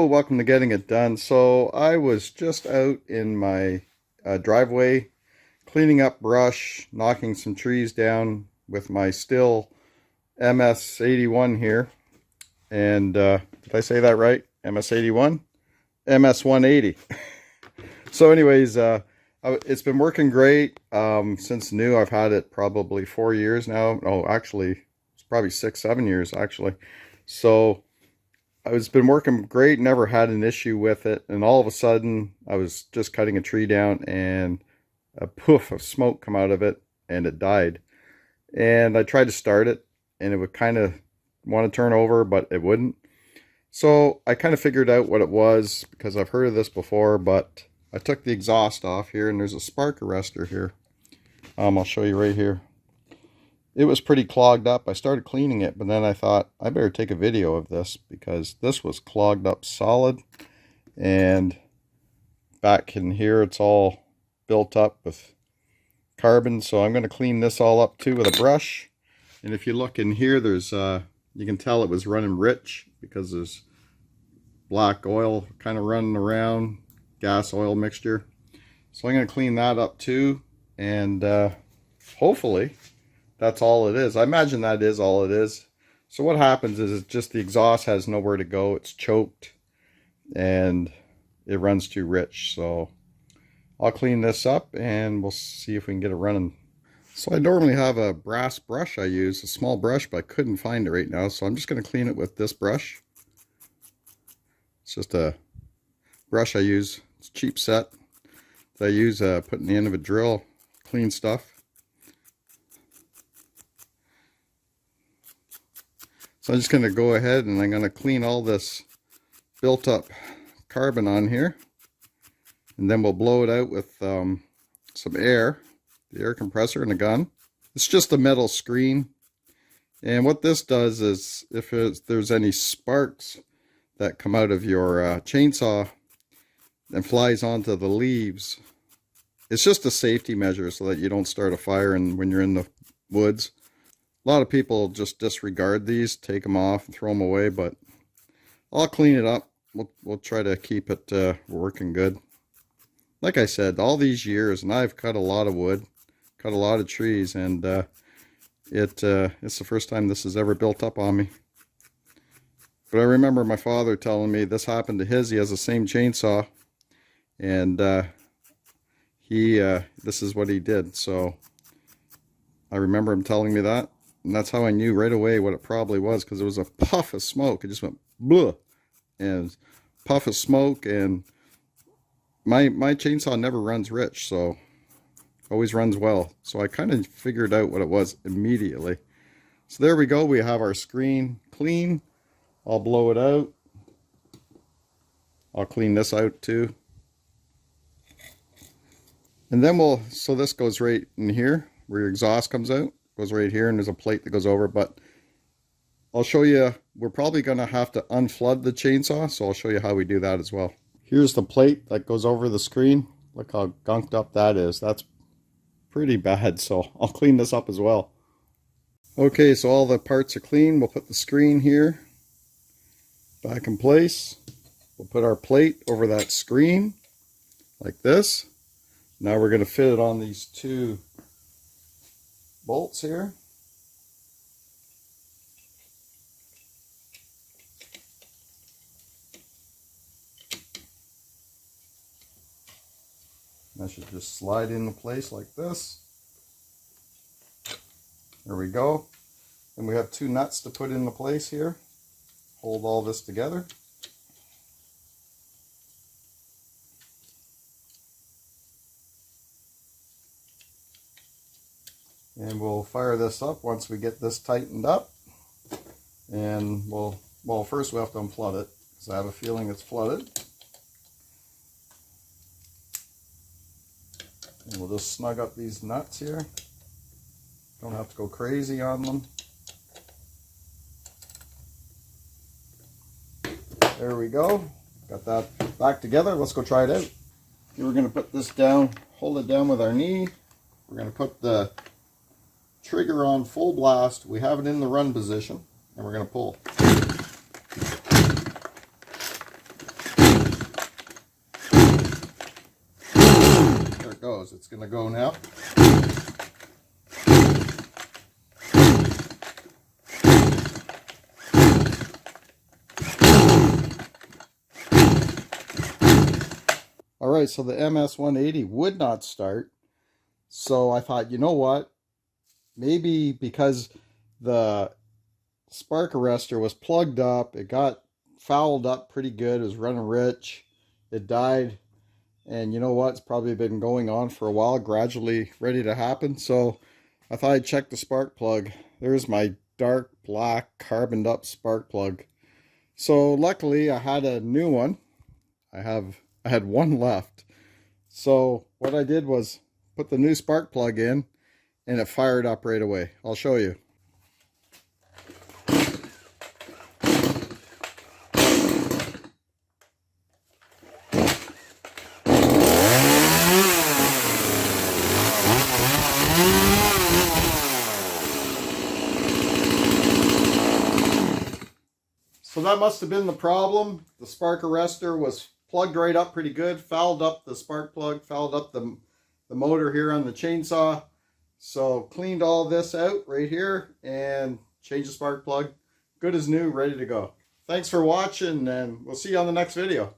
Hello, welcome to Getting It Done. So I was just out in my driveway cleaning up brush, knocking some trees down with my Stihl MS 81 here. And did I say that right? MS 81? MS 180. So anyways, it's been working great since new. I've had it probably 4 years now. Oh, actually, it's probably 6, 7 years actually. So it's been working great, never had an issue with it, and all of a sudden I was just cutting a tree down and a poof of smoke come out of it and it died. And I tried to start it and it would kind of want to turn over, but it wouldn't. So I kind of figured out what it was because I've heard of this before, but I took the exhaust off here and there's a spark arrestor here. I'll show you right here. It was pretty clogged up. I started cleaning it, but then I thought I better take a video of this because this was clogged up solid. And back in here, it's all built up with carbon. So I'm going to clean this all up too with a brush. And if you look in here, there's you can tell it was running rich because there's black oil kind of running around, gas oil mixture. So I'm going to clean that up too. And hopefully that's all it is. I imagine that is all it is. So what happens is it's just the exhaust has nowhere to go. It's choked and it runs too rich. So I'll clean this up and we'll see if we can get it running. So I normally have a brass brush I use, a small brush, but I couldn't find it right now. So I'm just going to clean it with this brush. It's just a brush I use. It's a cheap set that I use putting the end of a drill, clean stuff. So I'm just going to go ahead and I'm going to clean all this built up carbon on here. And then we'll blow it out with some air, the air compressor and a gun. It's just a metal screen. And what this does is if there's any sparks that come out of your chainsaw and flies onto the leaves, it's just a safety measure so that you don't start a fire when you're in the woods. A lot of people just disregard these, take them off and throw them away, but I'll clean it up. We'll try to keep it working good. Like I said, all these years, and I've cut a lot of wood, cut a lot of trees, and it's the first time this has ever built up on me. But I remember my father telling me this happened to his. He has the same chainsaw, and this is what he did. So I remember him telling me that. And that's how I knew right away what it probably was, because it was a puff of smoke. It just went bleh, and puff of smoke. And my chainsaw never runs rich, so always runs well. So I kind of figured out what it was immediately. So there we go. We have our screen clean. I'll blow it out. I'll clean this out too. And then so this goes right in here where your exhaust comes out. Goes right here, and there's a plate that goes over, but I'll show you. We're probably going to have to unflood the chainsaw, so I'll show you how we do that as well. Here's the plate that goes over the screen. Look how gunked up that is. That's pretty bad, so I'll clean this up as well. Okay, so all the parts are clean. We'll put the screen here back in place. We'll put our plate over that screen like this. Now we're going to fit it on these two bolts here. That should just slide into place like this. There we go. And we have two nuts to put into place here. Hold all this together. And we'll fire this up once we get this tightened up. And well, first we have to unflood it, because I have a feeling it's flooded. And we'll just snug up these nuts here. Don't have to go crazy on them. There we go. Got that back together. Let's go try it out. Here we're going to put this down, hold it down with our knee. We're going to put the trigger on full blast. We have it in the run position, and we're going to pull. it goes. It's going to go now. Alright, so the MS-180 would not start. So I thought, you know what? Maybe because the spark arrestor was plugged up, it got fouled up pretty good, it was running rich, it died, and you know what, it's probably been going on for a while, gradually ready to happen. So I thought I'd check the spark plug. There's my dark black carboned up spark plug. So luckily I had a new one. I had one left. So what I did was put the new spark plug in, and it fired up right away. I'll show you. So that must have been the problem. The spark arrestor was plugged right up pretty good, fouled up the spark plug, fouled up the motor here on the chainsaw. So cleaned all this out right here and changed the spark plug. Good as new, ready to go. Thanks for watching, and we'll see you on the next video.